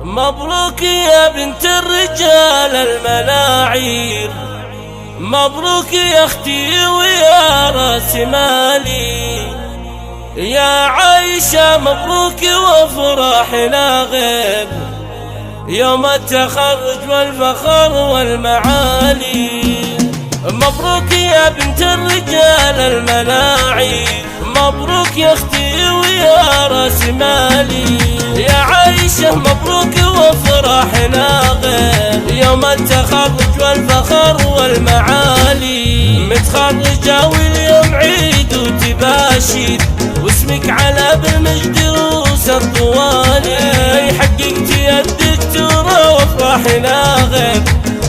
مبروك يا بنت الرجال الملاعير، مبروك يا اختي ويا راس مالي يا عايشة، مبروك وافراحنا غير يوم التخرج والفخر والمعالي. مبروك يا بنت الرجال الملاعير، مبروك يا اختي ويا راس مالي يا عايشة، مبروك وافراحنا غير يوم التخرج والفخر والمعالي. متخرجة واليوم عيد وتباشر واسمك على بالمجد روس الطوالي، حققتي الدكتورة وافراحنا غير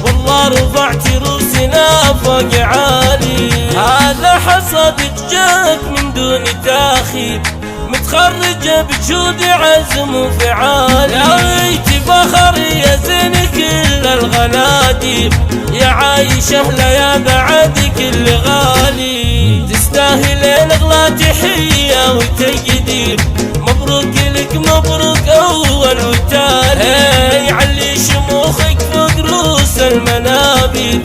والله رفعتي روسنا فوق عالي. هذا حصدك جاك من دون تاخير، متخرجة بجود عزم وفعال، لقيتي فخر يا زين كل الغنادير يا عايشة لا يا بعد كل غالي. تستاهلين اغلى تحية وتقدير، مبروك لك مبروك اول وتالي، علي شموخك فوق روس المنابر،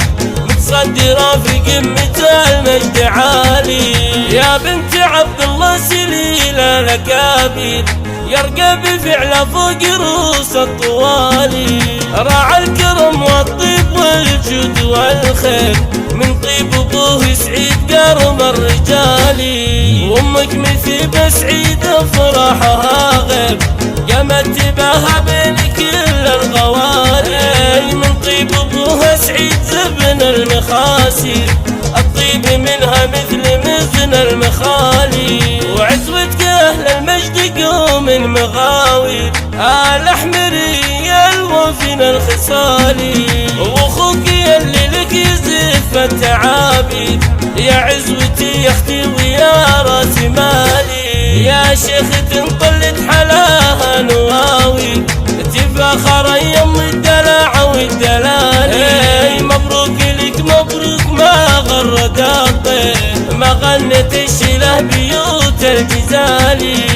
متصدرة في قمة المجد عالي. يا بنت عبد الله سليل الأكابر، يرقى بفعله فوق روس الطوالي، راعى الكرم والطيب والجود والخير، من طيب ابوه سعيد قرم الرجالي، وامك مثيبة سعيدة فرحها غير، قامت تباها بين كل الغوالي، من طيب ابوها سعيد زبن المخاسر، الطيب منها مثل مزن المخالي، وعزوتك اهل المجد قوم المغاوي، الاحمرية الوفن الخصالي، واخوك يلي لك يزف التعابير يا عزوتي يا اختي ويا راس مالي، يا شيخ تنطلت حلاها نواوي، تفاخر يم الدلع والدلالي، مبروك لك مبروك ما غرد الطير، ما غنت الشله بيوت الجزالي.